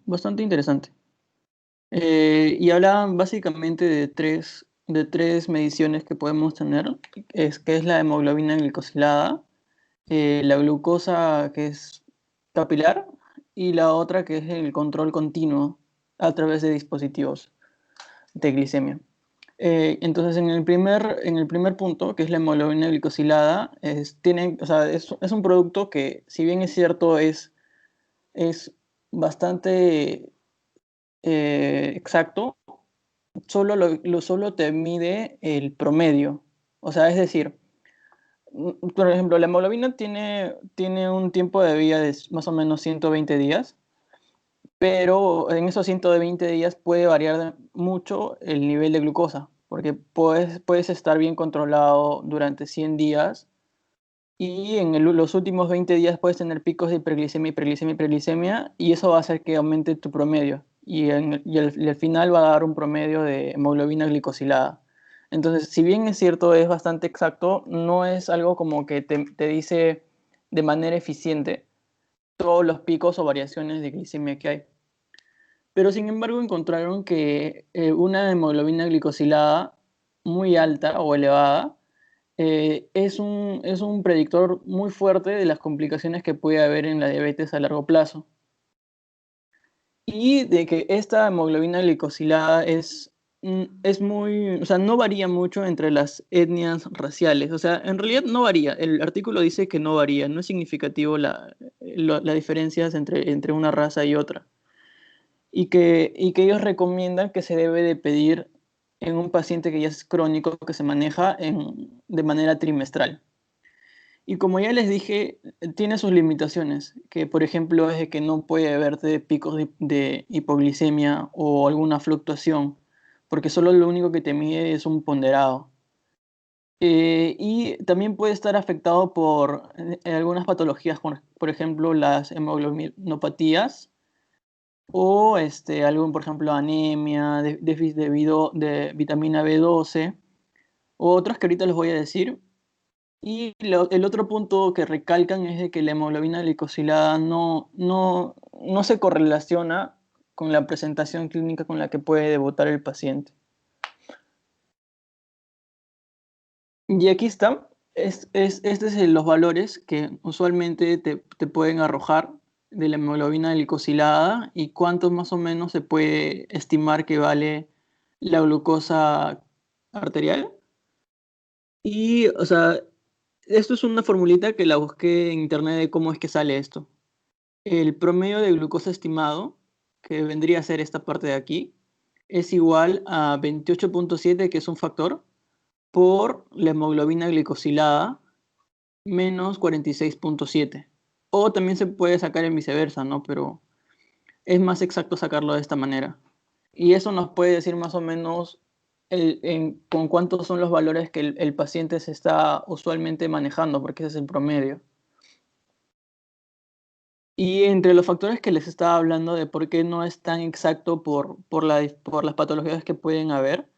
bastante interesante. Y hablaban básicamente de tres mediciones que podemos tener, que es la hemoglobina glicosilada, la glucosa que es capilar y la otra que es el control continuo a través de dispositivos de glicemia. Entonces, en el primer punto, que es la hemoglobina glicosilada, o sea, es un producto que, si bien es cierto, es bastante exacto, solo te mide el promedio. O sea, es decir, por ejemplo, la hemoglobina tiene un tiempo de vida de más o menos 120 días, pero en esos 120 días puede variar mucho el nivel de glucosa, porque puedes estar bien controlado durante 100 días y en los últimos 20 días puedes tener picos de hiperglicemia, hiperglicemia, hiperglicemia, y eso va a hacer que aumente tu promedio. Y al final va a dar un promedio de hemoglobina glicosilada. Entonces, si bien es cierto, es bastante exacto, no es algo como que te dice de manera eficiente todos los picos o variaciones de glicemia que hay. Pero sin embargo encontraron que una hemoglobina glicosilada muy alta o elevada es un predictor muy fuerte de las complicaciones que puede haber en la diabetes a largo plazo. Y de que esta hemoglobina glicosilada es muy, o sea, no varía mucho entre las etnias raciales. O sea, en realidad no varía. El artículo dice que no varía, no es significativo las diferencias entre una raza y otra. Y que ellos recomiendan que se debe de pedir en un paciente que ya es crónico, que se maneja de manera trimestral. Y como ya les dije, tiene sus limitaciones, que por ejemplo es de que no puede haberte picos de hipoglicemia o alguna fluctuación, porque solo lo único que te mide es un ponderado. Y también puede estar afectado por algunas patologías, por ejemplo las hemoglobinopatías o algún, por ejemplo, anemia, déficit de vitamina B12, o otros que ahorita les voy a decir. Y el otro punto que recalcan es de que la hemoglobina glicosilada no se correlaciona con la presentación clínica con la que puede debutar el paciente. Y aquí está, este es los valores que usualmente te pueden arrojar de la hemoglobina glicosilada y cuánto más o menos se puede estimar que vale la glucosa arterial. Y, o sea, esto es una formulita que la busqué en internet de cómo es que sale esto. El promedio de glucosa estimado, que vendría a ser esta parte de aquí, es igual a 28,7, que es un factor, por la hemoglobina glicosilada menos 46,7. O también se puede sacar en viceversa, ¿no? Pero es más exacto sacarlo de esta manera. Y eso nos puede decir más o menos con cuántos son los valores que el paciente se está usualmente manejando, porque ese es el promedio. Y entre los factores que les estaba hablando de por qué no es tan exacto por las patologías que pueden haber,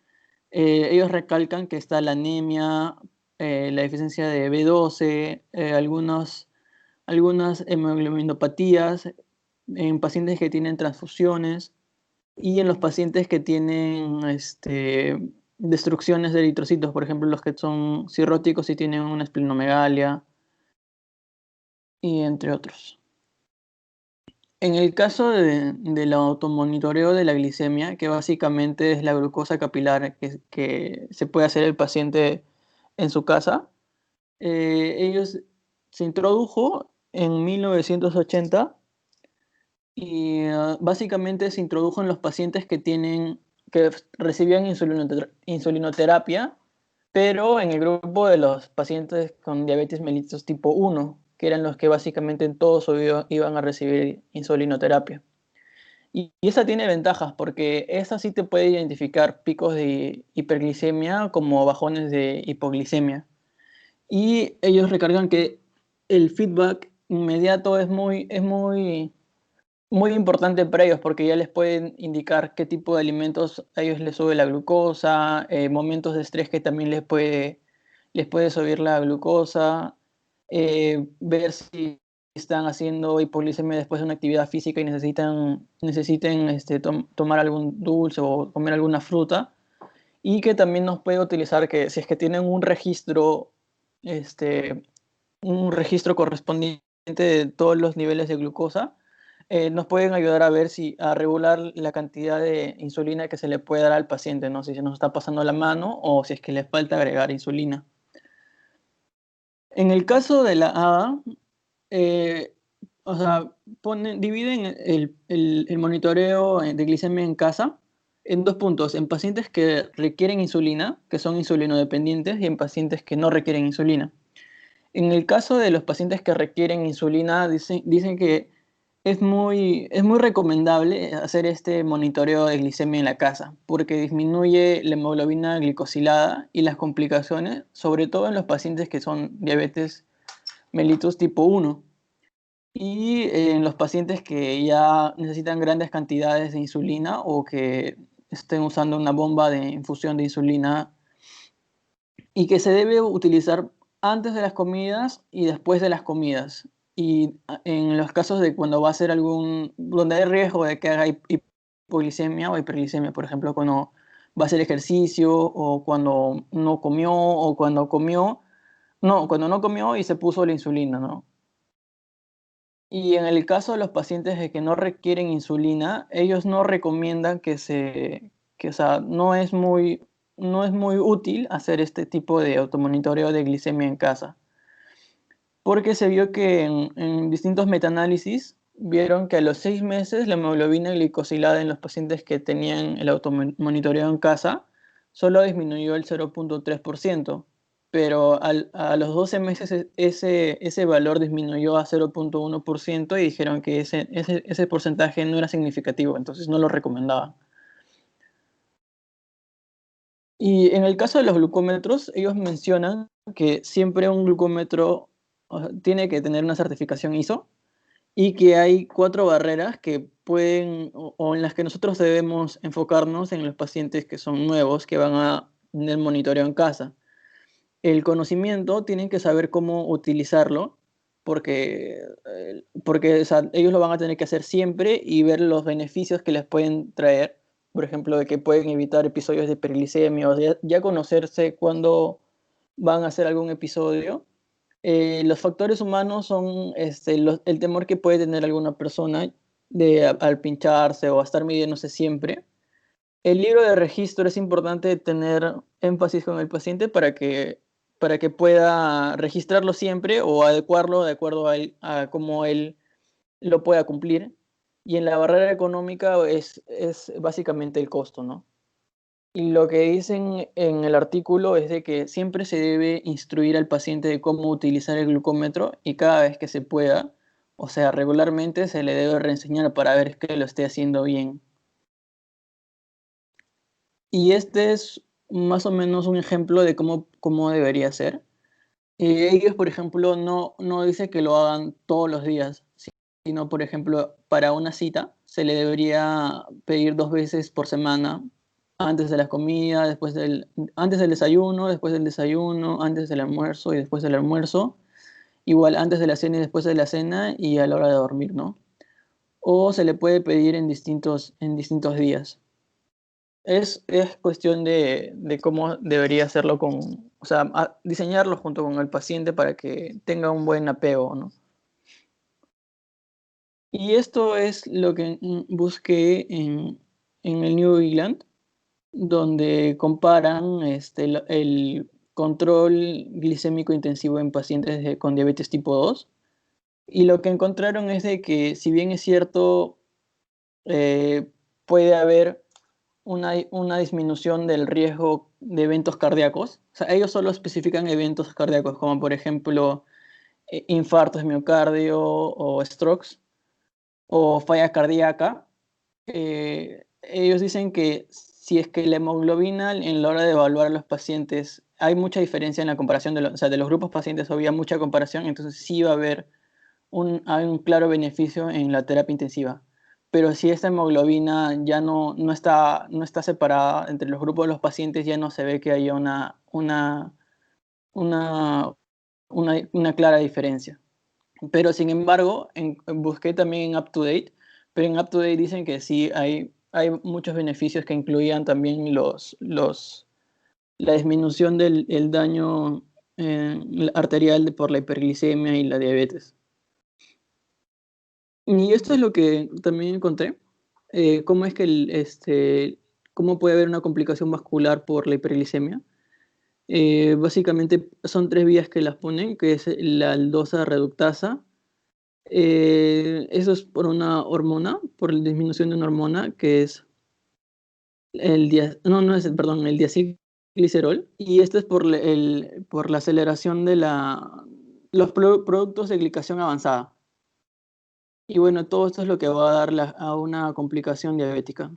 ellos recalcan que está la anemia, la deficiencia de B12, algunas hemoglobinopatías en pacientes que tienen transfusiones y en los pacientes que tienen destrucciones de eritrocitos, por ejemplo, los que son cirróticos y tienen una esplenomegalia, y entre otros. En el caso del automonitoreo de la glicemia, que básicamente es la glucosa capilar que se puede hacer el paciente en su casa, ellos se introdujo en 1980 y básicamente se introdujo en los pacientes que recibían insulinoterapia, pero en el grupo de los pacientes con diabetes mellitus tipo 1, que eran los que básicamente en todo su vida iban a recibir insulinoterapia. Y esa tiene ventajas porque esa sí te puede identificar picos de hiperglicemia como bajones de hipoglicemia. Y ellos recargan que el feedback inmediato es muy importante para ellos porque ya les pueden indicar qué tipo de alimentos a ellos les sube la glucosa, momentos de estrés que también les puede subir la glucosa, ver si están haciendo hipoglicemia después de una actividad física y necesiten tomar algún dulce o comer alguna fruta, y que también nos puede utilizar que si es que tienen un registro correspondiente de todos los niveles de glucosa, nos pueden ayudar a ver a regular la cantidad de insulina que se le puede dar al paciente, ¿no? Si se nos está pasando la mano o si es que le falta agregar insulina. En el caso de la ADA, o sea, dividen el monitoreo de glicemia en casa en dos puntos: en pacientes que requieren insulina, que son insulinodependientes, y en pacientes que no requieren insulina. En el caso de los pacientes que requieren insulina, dicen que es muy recomendable hacer este monitoreo de glicemia en la casa, porque disminuye la hemoglobina glicosilada y las complicaciones, sobre todo en los pacientes que son diabetes mellitus tipo 1. Y en los pacientes que ya necesitan grandes cantidades de insulina o que estén usando una bomba de infusión de insulina, y que se debe utilizar antes de las comidas y después de las comidas. Y en los casos de cuando va a ser donde hay riesgo de que haga hipoglicemia o hiperglicemia, por ejemplo, cuando va a hacer ejercicio o cuando no comió o cuando no comió y se puso la insulina, ¿no? Y en el caso de los pacientes de que no requieren insulina, ellos no recomiendan o sea, no es muy útil hacer este tipo de automonitoreo de glicemia en casa, porque se vio que en distintos metaanálisis vieron que a los 6 meses la hemoglobina glicosilada en los pacientes que tenían el automonitoreo en casa solo disminuyó el 0,3%, pero a los 12 meses ese valor disminuyó a 0,1% y dijeron que ese porcentaje no era significativo, entonces no lo recomendaban. Y en el caso de los glucómetros, ellos mencionan que siempre un glucómetro, o sea, tiene que tener una certificación ISO, y que hay 4 barreras que pueden o en las que nosotros debemos enfocarnos en los pacientes que son nuevos, que van a tener monitoreo en casa. El conocimiento, tienen que saber cómo utilizarlo, porque o sea, ellos lo van a tener que hacer siempre y ver los beneficios que les pueden traer, por ejemplo, de que pueden evitar episodios de hiperglicemia, o ya conocerse cuando van a hacer algún episodio. Los factores humanos son el temor que puede tener alguna persona al pincharse o a estar midiéndose siempre. El libro de registro es importante tener énfasis con el paciente para que pueda registrarlo siempre o adecuarlo de acuerdo a cómo él lo pueda cumplir. Y en la barrera económica es básicamente el costo, ¿no? Y lo que dicen en el artículo es de que siempre se debe instruir al paciente de cómo utilizar el glucómetro, y cada vez que se pueda, o sea, regularmente, se le debe reenseñar para ver que lo esté haciendo bien. Y este es más o menos un ejemplo de cómo debería ser. Ellos, por ejemplo, no dicen que lo hagan todos los días, sino, por ejemplo, para una cita se le debería pedir 2 veces por semana, antes de la comida, antes del desayuno, después del desayuno, antes del almuerzo y después del almuerzo, igual antes de la cena y después de la cena, y a la hora de dormir, ¿no? O se le puede pedir en distintos días. Es cuestión de cómo debería hacerlo o sea, diseñarlo junto con el paciente para que tenga un buen apego, ¿no? Y esto es lo que busqué en el New England, donde comparan el control glicémico intensivo en pacientes con diabetes tipo 2. Y lo que encontraron es de que, si bien es cierto, puede haber una disminución del riesgo de eventos cardíacos. O sea, ellos solo especifican eventos cardíacos, como por ejemplo infartos de miocardio o strokes o falla cardíaca. Ellos dicen que si es que la hemoglobina, en la hora de evaluar a los pacientes, hay mucha diferencia en la comparación o sea, de los grupos pacientes, había mucha comparación, entonces sí va a haber hay un claro beneficio en la terapia intensiva. Pero si esta hemoglobina ya no está separada entre los grupos de los pacientes, ya no se ve que haya una clara diferencia. Pero sin embargo, busqué también en UpToDate, pero en UpToDate dicen que sí hay muchos beneficios que incluían también la disminución del el daño arterial por la hiperglicemia y la diabetes. Y esto es lo que también encontré, cómo es que cómo puede haber una complicación vascular por la hiperglicemia. Básicamente son tres vías que las ponen, que es la aldosa reductasa. Eso es por una hormona, por la disminución de una hormona que es no es, perdón, el diacilglicerol. Y esto es por la aceleración de los productos de glicación avanzada. Y bueno, todo esto es lo que va a dar a una complicación diabética.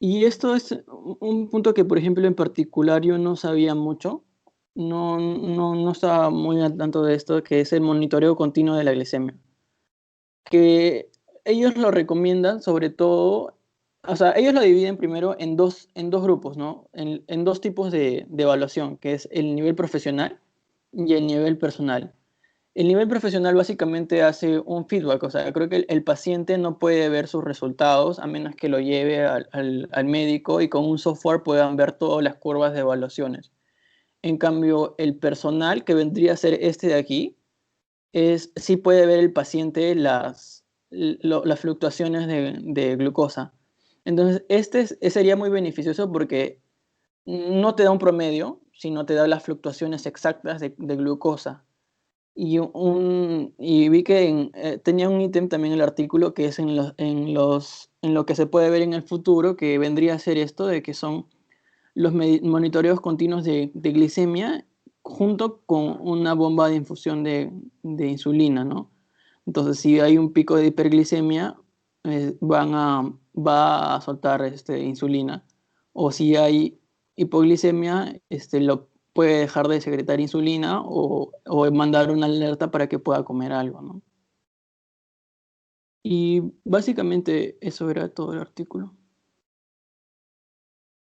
Y esto es un punto que, por ejemplo, en particular yo no sabía mucho, no estaba muy al tanto de esto, que es el monitoreo continuo de la glicemia. Que ellos lo recomiendan sobre todo, o sea, ellos lo dividen primero en dos grupos, ¿no? En dos tipos de evaluación, que es el nivel profesional y el nivel personal. El nivel profesional básicamente hace un feedback, o sea, creo que el paciente no puede ver sus resultados a menos que lo lleve al médico y con un software puedan ver todas las curvas de evaluaciones. En cambio, el personal, que vendría a ser este de aquí, sí puede ver el paciente las fluctuaciones de glucosa. Entonces, sería muy beneficioso porque no te da un promedio, sino te da las fluctuaciones exactas de glucosa. Y vi que tenía un ítem también en el artículo que es en lo que se puede ver en el futuro, que vendría a ser esto de que son los monitoreos continuos de glicemia junto con una bomba de infusión de insulina, ¿no? Entonces, si hay un pico de hiperglicemia, va a soltar insulina. O si hay hipoglicemia, lo puede dejar de secretar insulina o mandar una alerta para que pueda comer algo, ¿no? Y básicamente eso era todo el artículo.